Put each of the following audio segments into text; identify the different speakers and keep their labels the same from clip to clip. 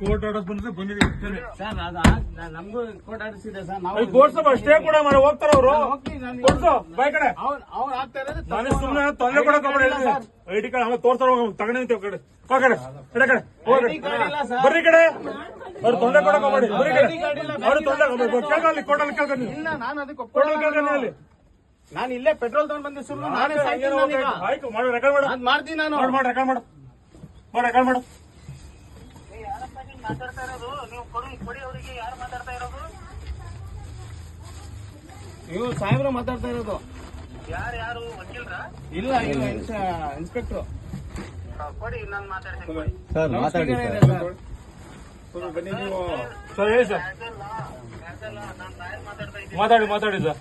Speaker 1: Court order ಬಂದ್ರೆ ಬಂದಿದ್ದೀವಿ
Speaker 2: sir ನಮಗೂ ಕೋರ್ಟ್ ಆರ್ಡರ್ಸ್ ಇದೆ ಸರ್. ನಾವು
Speaker 1: ಕೋರ್ಟ್ಸಪ್ಪ ಸ್ಟೇ ಕೂಡ ಮಾಡಿ ಹೋಗ್ತಾರ ಅವರು ಕೊಡ್ಸು ಬಾಯ್ ಕಡೆ
Speaker 2: ಅವ್ರು ಆಗ್ತಾ ಇರೋದು
Speaker 1: ನಾನು ಸುಮ್ಮನೆ ತೊಂದರೆ ಕೊಡಕ್ಕೆ ಐಡಿ ಕಾರ್ಡ್ ಆಮೇಲೆ ತೋರ್ತಾರ ತಗೊಂಡಿ ಕಡೆ ಕಡೆ ಕಡೆ ಹೋಗ್ರಿ ಬರ್ರಿ ಕಡೆ ಅವ್ರು ತೊಂದರೆ ಕೊಡಕ್ ಹೋಗ್ಬೇಡಿ ಬರ್ರಿ ಕಡೆ ಅವ್ರು ತೊಂದರೆ ಕೇಳ್ಕೊಳ್ಳಿ ಕೋರ್ಟಲ್ಲಿ ಕೇಳ್ಕೊಂಡು
Speaker 2: ಇಲ್ಲ. ನಾನು ಅದಕ್ಕೆ
Speaker 1: ಕೋರ್ಟಲ್ಲಿ ಕೇಳ್ಕೊಂಡು ಅಲ್ಲಿ
Speaker 2: ನಾನು ಇಲ್ಲೇ ಪೆಟ್ರೋಲ್ ತಗೊಂಡ್ ಬಂದೆ ಸುಳ್ಳು ನಾನೇ
Speaker 1: ಆಯ್ತು ಮಾಡಿ ರೆಕಾರ್ಡ್ ಮಾಡು
Speaker 2: ಅದ್ ಮಾಡ್ತೀನಿ ನಾನು.
Speaker 1: ಮಾಡಿ ರೆಕಾರ್ಡ್ ಮಾಡು ರೆಕಾರ್ಡ್ ಮಾಡು.
Speaker 3: ಮಾತಾಡ್ತಾ ಇರೋದು ನೀವು ಕೊಡಿ ಅವರಿಗೆ. ಯಾರು ಮಾತಾಡ್ತಾ ಇರೋದು?
Speaker 2: ನೀವು ಸಾಹೇಬ್ರು ಮಾತಾಡ್ತಾ ಇರೋದು.
Speaker 3: ಯಾರು ವಕೀಲ್ರ?
Speaker 2: ಇಲ್ಲ ಇಲ್ಲ ಇನ್ಸ್ಪೆಕ್ಟರ್
Speaker 3: ಕೊಡಿ, ನಾನು ಮಾತಾಡ್ತೀನಿ.
Speaker 2: ಸರ್ ಮಾತಾಡಿ
Speaker 1: ಬನ್ನಿ ನೀವು ಸರ್ ಹೇಳಿ ಸರ್
Speaker 3: ನಾನು ಲಾಯರ್ ಮಾತಾಡ್ತಾ ಇದ್ದೀನಿ.
Speaker 1: ಮಾತಾಡಿ ಸರ್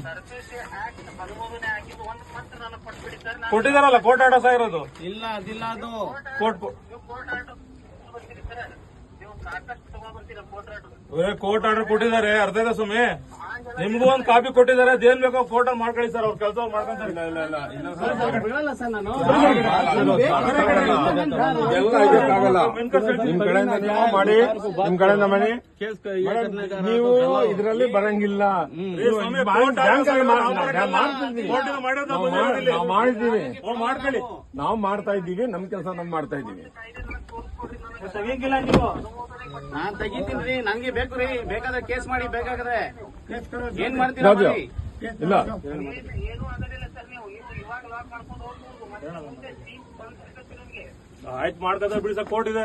Speaker 3: ಸರ್ವಿಸ್ ಆಕ್ಟ್ 13ನೇ ಆಗಿದ್ದು ಒಂದು ಮಾತ್ರ ನಾನು ಕೊಟ್ಬಿಡಿ ಸರ್.
Speaker 1: ಕೊಟ್ಟಿದಾರಲ್ಲ ಕೋರ್ಟ್ ಆರ್ಡರ್ಸ್ ಆಗಿರೋದು.
Speaker 2: ಇಲ್ಲ ಅದಿಲ್ಲ ಅದು
Speaker 1: ಕೋರ್ಟ್
Speaker 3: ಕೋರ್ಟ್ ಆರ್ಡರ್ ಬರ್ತೀರಿ ಸರ್. ನೀವು ಸಾಕಷ್ಟು ತಗೊಂಡ್ ಬರ್ತೀರಾ ಕೋರ್ಟ್ ಆರ್ಡರ್.
Speaker 1: ಕೋರ್ಟ್ ಆರ್ಡರ್ ಕೊಟ್ಟಿದ್ದಾರೆ ಅರ್ಧ ಇದೆ ಸ್ವಾಮಿ. ನಿಮ್ಗೂ ಒಂದು ಕಾಪಿ ಕೊಟ್ಟಿದ್ದಾರೆ. ಅದೇನ್ ಬೇಕೋ ಕೋರ್ಟ್ ಮಾಡ್ಕೊಳ್ಳಿ ಸರ್. ಅವ್ರ ಕೆಲಸ ಮಾಡ್ಕೊಂತಾರೆ.
Speaker 2: ಬಿಡಲ್ಲ ಸರ್ ನಾನು.
Speaker 4: ನಿಮ್ ಕಡೆಯಿಂದ ನೀವು ಮಾಡಿ, ನಿಮ್ ಕಡೆಯಿಂದ ಮಾಡಿ. ನೀವು ಇದರಲ್ಲಿ ಬರಂಗಿಲ್ಲ. ಮಾಡಿದ್ದೀವಿ,
Speaker 1: ಮಾಡ್ಕೊಳ್ಳಿ.
Speaker 4: ನಾವು ಮಾಡ್ತಾ ಇದ್ದೀವಿ. ನಮ್ ಕೆಲಸ ನಾವು ಮಾಡ್ತಾ ಇದ್ದೀವಿ.
Speaker 1: ತೆಗಿಯಂಗಿಲ್ಲ ನೀವು.
Speaker 2: ನಾನ್ ತೆಗಿತೀನಿ. ನಂಗೆ ಬೇಕು ರೀ. ಬೇಕಾದ್ರೆ ಕೇಸ್ ಮಾಡಿ. ಬೇಕಾದ್ರೆ ಏನ್ ಮಾಡ್ತೀರಾ ಮಾಡಿ.
Speaker 4: ಇಲ್ಲ
Speaker 3: ಏನೂ ಆಗೋದಿಲ್ಲ ಸರ್. ನೀವು ಇವಾಗ ಲಾಕ್ ಮಾಡ್ಕೊಂಡು ಹೋಗ್ಬೋದು. ಮತ್ತೆ ಮುಂದೆ ಸೀಟ್ ಬಂದಿರುತ್ತೆ ನಿಮ್ಗೆ.
Speaker 1: ಆಯ್ತು ಮಾಡ್ತಾರೆ ಬಿಡಿ ಸರ್. ಕೋರ್ಟ್ ಇದೆ.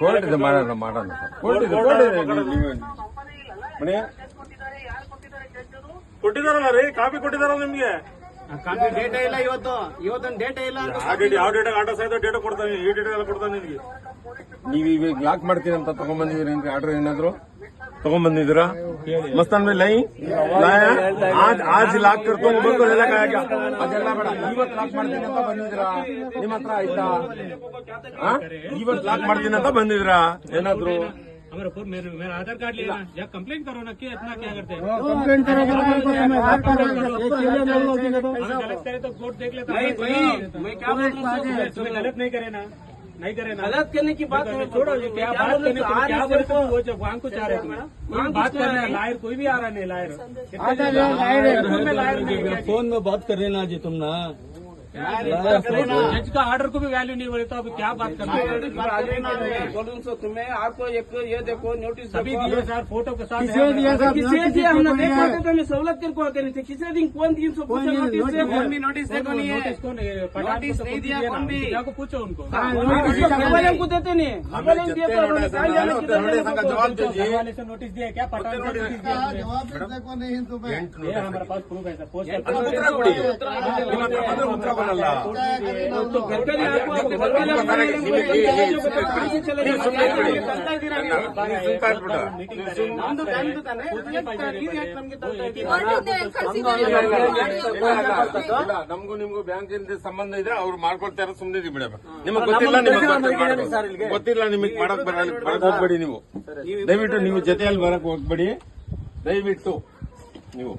Speaker 4: ಕೋರ್ಟ್ ಇದೆ. ಮಾಡೋಣ ಕೋರ್ಟ್ ಇದೆ.
Speaker 3: ಯಾರು ಕೊಟ್ಟಿದ್ದಾರೆ ಜಡ್ಜರು?
Speaker 1: ಕೊಟ್ಟಿದಾರಲ್ಲ ರೀ, ಕಾಪಿ ಕೊಟ್ಟಿದಾರಲ್ಲ ನಿಮ್ಗೆ.
Speaker 2: ಕಾಪಿ ಡೇಟಾ ಇಲ್ಲ. ಇವತ್ತೊಂದು ಡೇಟಾ ಇಲ್ಲ.
Speaker 1: ಯಾವ ಡೇಟಾ ಆರ್ಡರ್ ಸಹಿತ ಡೇಟಾ ಕೊಡ್ತಾನೆ. ಈ ಡೇಟಾ ಎಲ್ಲ ಕೊಡ್ತಾನೆ ನಿಮಗೆ.
Speaker 4: ನೀವು ಇವಾಗ ಲಾಕ್ ಮಾಡ್ತೀನಿ ಅಂತ ತಗೊಂಡ್ಬಂದಿದ್ದೀರಿ ಅಂತ ಆರ್ಡರ್ ಏನಾದ್ರು तಗೊಂಡ್ಬಂದಿದ್ದೀರಾ ಮಸ್ತಾನ್ में नहीं लाया आज लाक करतो बोल ಎಲ್ಲ ಕಾಯಕ ಅದೆಲ್ಲ ಬೇಡ ಇವತ್ತು ಲಾಕ್ ಮಾಡ್ತೀನಿ ಅಂತ ಬಂದಿದ್ದೀರಾ ನಿಮ್ಮ ಹತ್ರ ಆಯ್ತಾ ಇವತ್ತು ಲಾಕ್ ಮಾಡ್ತೀನಿ ಅಂತ ಬಂದಿದ್ದೀರಾ ಏನಾದ್ರು
Speaker 1: हमारा फोन मेरा आधार कार्ड लेना या कंप्लेंट करो ना कि इतना क्या करते हैं
Speaker 4: कंप्लेंट करो
Speaker 1: गलत करे तो कोर्ट देख लेता
Speaker 2: मैं क्या
Speaker 1: तुम्हें गलत नहीं करे ना नहीं करे ना
Speaker 2: गलत करने की बात
Speaker 1: छोड़ो क्या बात करने क्या बोले तो वो जब वहाँ को चाह रहे थे बात करने लायर कोई भी आ रहा नहीं लायर
Speaker 2: फोन में बात कर रहे ना जी तुम ना
Speaker 1: जज का ऑर्डर को भी वैल्यू नहीं बोले तो अभी क्या बात करना
Speaker 2: बोलूँ तो तुम्हें आपको एक ये देखो नोटिस
Speaker 1: सभी दिए सर फोटो के साथ
Speaker 2: किसे दिया हमने देखा था तो हमें सहूलत कर करी थी किसे दिन कौन 300 नोटिस देखो नहीं है नोटिस नहीं दिया कौन भी
Speaker 1: को पूछो उनको
Speaker 2: खबर हमको देते नहीं खबर हम दिए
Speaker 1: हवाले से नोटिस दिया क्या पठान हमारे पास प्रूफ है सर पोस्ट
Speaker 4: ನಮಗೂ ನಿಮ್ಗೂ ಬ್ಯಾಂಕ್ ಸಂಬಂಧ ಇದೆ ಅವ್ರು ಮಾಡ್ಕೊಳ್ತಾರ ಸುಮ್ಮನೆ ಬಿಡಪ್ಪ ನಿಮಗ್ ಗೊತ್ತಿಲ್ಲ ಗೊತ್ತಿಲ್ಲ ನಿಮಗ್ ಮಾಡಕ್ ಬರಕ್ ಹೋಗ್ಬೇಡಿ ನೀವು ದಯವಿಟ್ಟು ನೀವು ಜೊತೆಯಲ್ಲಿ ಬರಕ್ ಹೋಗ್ಬೇಡಿ ದಯವಿಟ್ಟು ನೀವು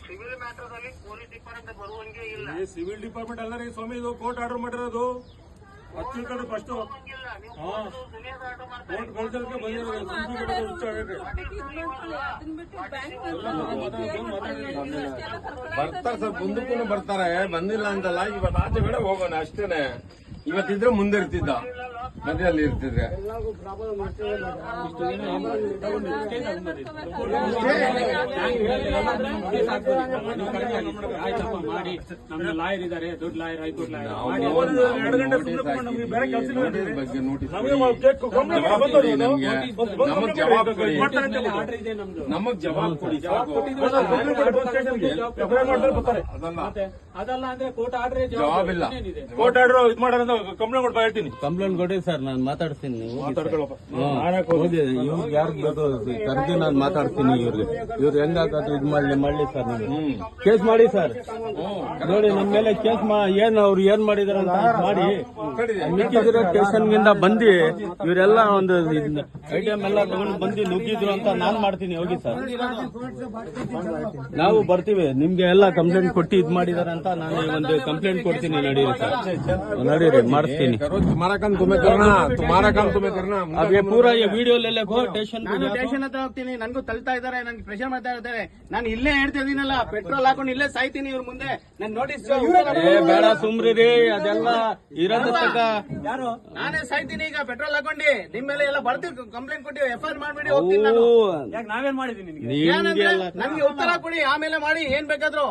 Speaker 3: ಸಿವಿಲ್ ಮ್ಯಾಟರ್ ಅಲ್ಲಿ ಪೊಲೀಸ್ ಡಿಪಾರ್ಟ್ಮೆಂಟ್ ಬರುವಂಗೆ ಇಲ್ಲ.
Speaker 1: ಸಿವಿಲ್ ಡಿಪಾರ್ಟ್ಮೆಂಟ್ ಅಲ್ಲ ರೀ ಸ್ವಾಮಿ ಇದು ಕೋರ್ಟ್ ಆರ್ಡರ್ ಮಾಡಿರೋದು ಹಚ್ಚಿಕೊಂಡು ಫಸ್ಟ್
Speaker 4: ಬರ್ತಾರೆ ಸರ್ ಮುಂದಕ್ಕೂ ಬರ್ತಾರೆ ಬಂದಿಲ್ಲ ಅಂತಲ್ಲ ಇವತ್ತು ಆಚೆ ಕಡೆ ಹೋಗೋಣ ಅಷ್ಟೇನೆ ಇವತ್ತಿದ್ರೆ ಮುಂದೆ ಇರ್ತಿದ್ದ ಮಧ್ಯದಲ್ಲಿ ಇರ್ತಿದ್ರೆ
Speaker 1: ಮಾಡಿ ನಮ್ಗೆ ಲಾಯರ್ ಇದಾರೆ ದೊಡ್ಡ ಲಾಯರ್ ಹೈಕೋರ್ಟ್ ಲಾಯರ್
Speaker 4: ಬಗ್ಗೆ ನೋಟಿಸ್ ನಮಗ್ ಜವಾಬ್ ಕೊಡಿ ನಮಗ್ ಜವಾಬ್ ಕೊಡಿ
Speaker 1: ಅದಲ್ಲ ಅಂದ್ರೆ ಕೋರ್ಟ್ ಆರ್ಡರ್
Speaker 4: ಜವಾಬ್ ಇಲ್ಲ
Speaker 1: ಕೋರ್ಟ್ ಆರ್ಡರ್ ಇದು ಮಾಡೋಣ ಕಂಪ್ಲೇಂಟ್ ಕೊಟ್ಟು ಹೇಳ್ತೀನಿ
Speaker 2: ಕಂಪ್ಲೇಂಟ್ ಕೊಡಿ ಸರ್ ನಾನು ಮಾತಾಡ್ತೀನಿ ನೀವು
Speaker 1: ಮಾತಾಡ್ಕೊಳಪ್ಪ.
Speaker 2: ಹೋಗಿ ಇವ್ರಿಗೆ ಯಾರು ಕರೆದು ನಾನು ಮಾತಾಡ್ತೀನಿ ಇವ್ರು ಹೆಂಗಾಗತ್ತೆ ಇದು ಮಾಡ್ಲಿ ಸರ್ ನೀವು ಕೇಸ್ ಮಾಡಿ ಸರ್ ನೋಡಿ ನಮ್ಮ ಮೇಲೆ ಕೇಸ್ ಏನ್ ಅವ್ರು ಏನ್ ಮಾಡಿದಾರೆ ಅಂತ ಮಾಡಿ ಮಿಕ್ಕಿದಿರೋ ಸ್ಟೇಷನ್ಗಿಂದ ಬಂದು ಇವರೆಲ್ಲ ಒಂದು ಐಟಮ್ ಎಲ್ಲ ತಗೊಂಡು ಬಂದು ನುಗ್ಗಿದ್ರು ಅಂತ ನಾನ್ ಮಾಡ್ತೀನಿ ಹೋಗಿ ಸರ್ ನಾವು ಬರ್ತೀವಿ ನಿಮ್ಗೆ ಎಲ್ಲ ಕಂಪ್ಲೇಂಟ್ ಕೊಟ್ಟು ಇದ್ ಮಾಡಿದಾರೆ ಅಂತ ನಾನು ಒಂದು ಕಂಪ್ಲೇಂಟ್ ಕೊಡ್ತೀನಿ ನಡೀರಿ ಸರ್ ನಡೀರಿ ಮಾಡಿಸ್ತೀನಿ
Speaker 4: तुम्हारा काम तुम्हें करना, तुम्हारा काम तुम्हें करना।
Speaker 2: ಅದೇ ಪೂರಾ ವಿಡಿಯೋ ಸ್ಟೇಷನ್
Speaker 5: ಸ್ಟೇಷನ್ ಹತ್ರ ಹೋಗ್ತೀನಿ, ನನ್ಗೂ ತಳ್ತಾ ಇದಾರೆ, ನನ್ಗೆ ಪ್ರೆಷರ್ ಮಾಡ್ತಾ ಇದ್ದಾರೆ. ನಾನು ಇಲ್ಲೇ ಹೇಳ್ತಾ ಇದೀನಲ್ಲ, ಪೆಟ್ರೋಲ್ ಹಾಕೊಂಡು ಇಲ್ಲೇ ಸಾಯ್ತೀನಿ ಇವ್ರ ಮುಂದೆ. ನನ್ ನೋಟಿಸ್
Speaker 2: ಬೇಡ ಸುಮ್ರಿ ಅದೆಲ್ಲ ಇರೋದ
Speaker 5: ನಾನೇ ಸಾಯ್ತೀನಿ ಈಗ ಪೆಟ್ರೋಲ್ ಹಾಕೊಂಡು. ನಿಮ್ ಮೇಲೆ ಎಲ್ಲ ಬರ್ತೀವಿ ಕಂಪ್ಲೇಂಟ್ ಕೊಟ್ಟು FIR ಮಾಡ್ಬಿಡಿ ಹೋಗ್ತೀನಿ ನಾನು.
Speaker 2: ನಾವೇನ್ ಮಾಡಿದೀನಿ
Speaker 5: ಏನಂದ್ರೆ ನನ್ಗೆ ಉತ್ತರ ಕೊಡಿ, ಆಮೇಲೆ ಮಾಡಿ ಏನ್ ಬೇಕಾದ್ರು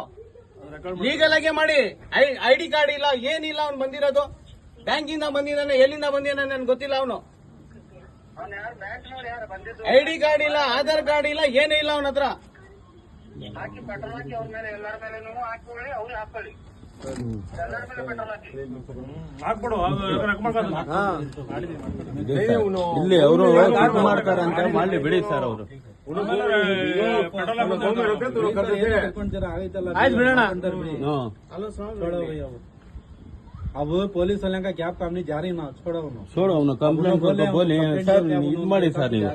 Speaker 5: ಲೀಗಲ್ ಆಗೇ ಮಾಡಿ. ID ಕಾರ್ಡ್ ಇಲ್ಲ ಏನಿಲ್ಲ ಅವ್ನು ಬಂದಿರೋದು, ಬ್ಯಾಂಕಿಂದ ಬಂದಿದ್ದಾನೆ, ಎಲ್ಲಿಂದ ಬಂದಿದ್ದಾನೆ ನನ್ಗೆ ಗೊತ್ತಿಲ್ಲ. ಅವನು
Speaker 3: ಯಾರು ಬ್ಯಾಂಕ್ನವ್ರು ಯಾರು ಬಂದಿದ್ದು
Speaker 5: ID ಕಾರ್ಡ್ ಇಲ್ಲ, ಆಧಾರ್ ಕಾರ್ಡ್ ಇಲ್ಲ, ಏನೇ ಇಲ್ಲ ಅವನ ಹತ್ರ.
Speaker 3: ಹಾಕಿ ಪೆಟ್ರೋಲ್ ಹಾಕಿ ಅವ್ರ ಮೇಲೆ ಎಲ್ಲರ ಮೇಲೆ ಹಾಕೊಳ್ಳಿ, ಅವ್ರಿಗೆ ಹಾಕೊಳ್ಳಿ, ಎಲ್ಲರ ಮೇಲೆ ಪೆಟ್ರೋಲ್ ಹಾಕಿ.
Speaker 1: ಹಾಕ್ಬಿಡು
Speaker 2: ಇಲ್ಲಿ ಅವರು ಮಾಡ್ತಾರೆ ಅಂತ ಮಾಡ್ಲಿ ಬಿಡಿ ಸರ್ ಅವರು. ಆಯ್ತು ಬಿಡೋಣ.
Speaker 6: अब पुलिस वाले का क्या काम नहीं, जा रही ना, छोड़ो उन्होंने,
Speaker 2: छोड़ो उन्हें कंप्लेंट करके बोले सर ಇದು ಮಾಡಿ ಸರ್ ನೀವು.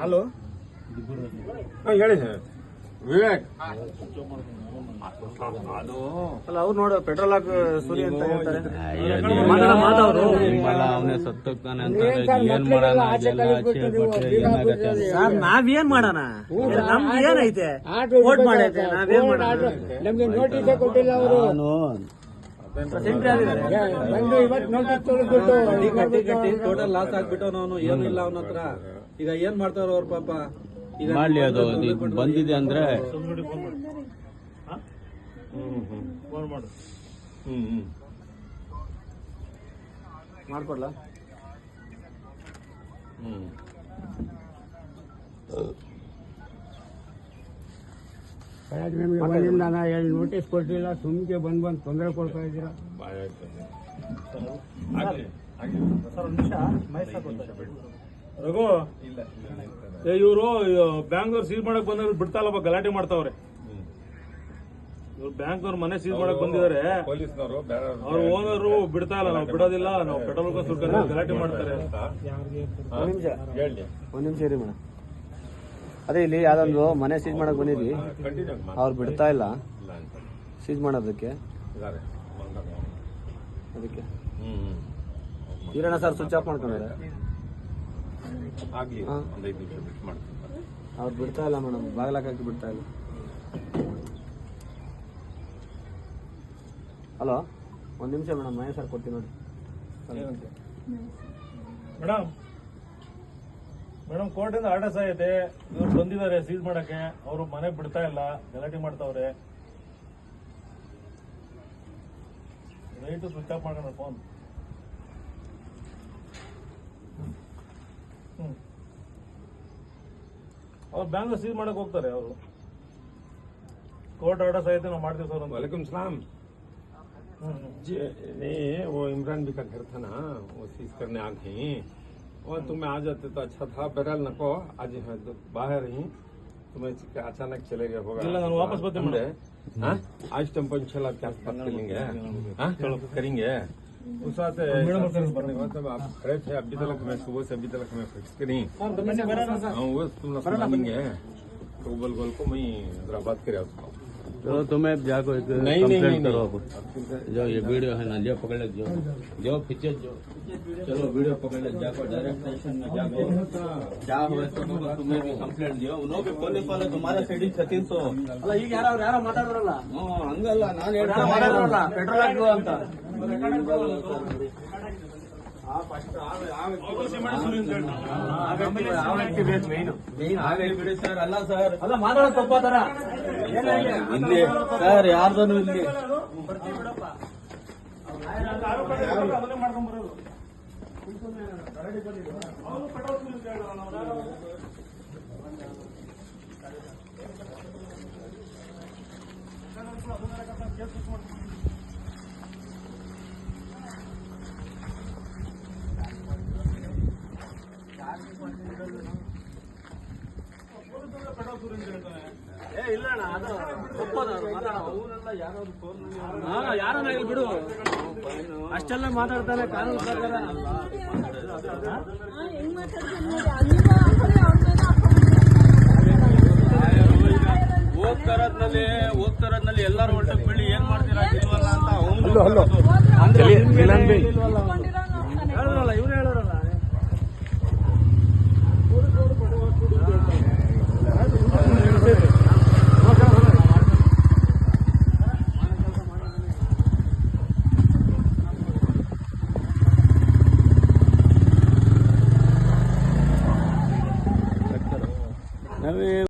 Speaker 6: हेलो
Speaker 4: ಹೇಳಿ ಸರ್ ವಿವೇಕ್.
Speaker 6: ಅಲ್ಲ ಅವ್ರು ನೋಡು ಪೆಟ್ರೋಲ್ ಹಾಕಿ ಸುರಿ ಅಂತ ಹೇಳ್ತಾರೆ.
Speaker 2: ಅವನೇ ಸತ್ತೋಗ್ತಾನೆ ಅಂತಾರೆ, ಏನ್ ಮಾಡೋಣ ಅದೆಲ್ಲ ಆಚೆ ಬಿಟ್ರೆ ಏನಾಗತ್ತೆ ಅಂತ.
Speaker 6: ಸರ್ ನಾವೇನ್ ಮಾಡೋಣ, ನಮ್ಗೆ ಏನೈತೆ ವೋಟ್ ಮಾಡೈತೆ, ನಾವೇನ್ ಮಾಡೋಣ, ನಮ್ಗೆ ನೋಟಿಸ್ ಕೊಟ್ಟಿಲ್ಲ ಅವರು. ಟೋಟಲ್ ಲಾಸ್ ಆಗ್ಬಿಟ್ಟು ಅವನು ಏನು ಇಲ್ಲ ಅವನ ಹತ್ರ. ಈಗ ಏನ್ ಮಾಡ್ತಾರ ಅವ್ರ ಪಾಪ. ಈಗ
Speaker 2: ಮಾಡ್ಲಿ ಅದು ಬಂದಿದೆ ಅಂದ್ರೆ
Speaker 1: ಫೋನ್ ಮಾಡು.
Speaker 6: ಮಾಡ್ಕೊಡ್ಲಾ. ಬಂದಿಂದ ಹೇಳಿ ನೋಟಿಸ್ ಕೊಟ್ಟಿಲ್ಲ, ಸುಮ್ಕೆ ಬಂದ್ ತೊಂದರೆ ಕೊಡ್ತಾ ಇದ್ದೀರಾ.
Speaker 1: ರಘು ಇವರು ಬ್ಯಾಂಗ್ಳೂರ್ ಸೀಲ್ ಮಾಡಕ್ ಬಂದವ್ರು ಬಿಡ್ತಾ ಇಲ್ಲಪ್ಪ, ಗಲಾಟೆ ಮಾಡ್ತಾವ್ರೆ. ಇವ್ರು ಬ್ಯಾಂಕ್ ಅವ್ರ ಮನೆ ಸೀಲ್ ಮಾಡಕ್ ಬಂದಿದ್ದಾರೆ,
Speaker 4: ಪೊಲೀಸ್ನವರು
Speaker 1: ಅವ್ರ ಓನರು ಬಿಡ್ತಾ ಇಲ್ಲ, ನಾವು ಬಿಡೋದಿಲ್ಲ, ನಾವು ಪೆಟ್ರೋಲ್ ಸುಲ್ಕ ಗಲಾಟೆ ಮಾಡ್ತಾರೆ.
Speaker 6: ಒಂದ್ ನಿಮಿಷ ಇರಿ ಮೇಡಮ್. ಅದೇ ಇಲ್ಲಿ ಯಾವ್ದೊಂದು ಮನೆ ಸೀಜ್ ಮಾಡಕ್ ಬಂದಿದ್ವಿ, ಅವ್ರು ಬಿಡ್ತಾ ಇಲ್ಲ ಸೀಜ್ ಮಾಡೋದಕ್ಕೆ. ಅದಕ್ಕೆ ಇರೋಣ ಸರ್, ಸ್ವಿಚ್ ಆಫ್ ಮಾಡ್ಕೊಂಡ್ರೆ
Speaker 4: ಆಗ್ಲಿ ಒಂದ್ 5 ನಿಮಿಷ ಬಿಟ್ಟು ಮಾಡ್ತೀನಿ.
Speaker 6: ಅವ್ರು ಬಿಡ್ತಾ ಇಲ್ಲ ಮೇಡಮ್, ಬಾಗ್ಲಾಕಿ ಬಿಡ್ತಾ ಇಲ್ಲ. ಹಲೋ ಒಂದ್ ನಿಮಿಷ ಮೇಡಮ್, ಮಹೇಶ್ ಸರ್ ಕೊಡ್ತೀನಿ ನೋಡಿ.
Speaker 1: ಮೇಡಮ್ ಮೇಡಮ್ ಕೋರ್ಟಿಂದ ಆರ್ಡರ್ಸ್ ಆಗೈತೆ, ಇವ್ರು ಬಂದಿದ್ದಾರೆ ಸೀಲ್ ಮಾಡಕ್ಕೆ, ಅವರು ಮನೆ ಬಿಡ್ತಾ ಇಲ್ಲ, ಗಲಾಟೆ ಮಾಡ್ತಾವ್ರೆ. ನೈಟು ಸ್ವಿಚ್ ಆಫ್ ಮಾಡೋಣ ಫೋನ್. ಅವ್ರು ಬ್ಯಾಂಕ್ ಸೀಲ್ ಮಾಡಕ್ ಹೋಗ್ತಾರೆ, ಅವರು कोर्ट ऑर्डर आए थे ना मारते सर।
Speaker 4: वालेकुम सलाम जी। नहीं वो इमरान भी का घर था ना, वो सीज करने आ गई और तुम्हें आ जाते तो अच्छा था। बहरहाल नको आज है तो बाहर ही तुम्हें अचानक चले गए होगा।
Speaker 1: ನಾನು ವಾಪಸ್ ಬರ್ತೀನಿ
Speaker 4: हाँ आज तुम 5-6 के आसपास करेंगे। हाँ चलो करेंगे उस बात आप खड़े थे अभी तक, मैं सुबह से अभी तक मैं फिक्स करी वो तुम सुनाएंगे तो गोल को मैं बात करे उसको।
Speaker 2: तो तुम्हें जाको एक कंप्लेंट करो। जो ये वीडियो है ना, जो पकड़ ले, जो पीछे जो चलो वीडियो पकड़ ले, जाको डायरेक्ट स्टेशन में जाको क्या हुआ तो तुम्हें भी कंप्लेंट दियो। उन्होंने पुलिस वाले तुम्हारे ಸೈಡ್ 300
Speaker 6: ಅಲ್ಲ ಈಗ ಯಾರೋ ಮಾತಾಡ್ರಲ್ಲ,
Speaker 2: ಹಂಗಲ್ಲ ನಾನು
Speaker 6: ಮಾತಾಡ್ರಲ್ಲ ಪೆಟ್ರೋಲ್ ಹಾಕು ಅಂತ.
Speaker 2: ಬಿಡಿ ಸರ್, ಅಲ್ಲ ಸರ್,
Speaker 6: ಅಲ್ಲ ಮಾತಾಡೋದು ತಪ್ಪಾತಾರ
Speaker 2: ಇಲ್ಲಿ ಸರ್ ಯಾರ್ದನು ಇಲ್ಲಿ
Speaker 6: ಯಾರನ್ನ ಬಿಡು, ಅಷ್ಟೆಲ್ಲ ಮಾತಾಡ್ತಾನೆ ಕಾನೂನು ಪ್ರಕಾರ. ಹೋಗ್ತಾರದ್ನಲ್ಲಿ ಎಲ್ಲರೂ ಒಟ್ಟಿಗೆ ಬೀಳಿ ಏನ್ ಮಾಡ್ತೀರಾ ಇಲ್ವಲ್ಲ ಅಂತ ಅವನು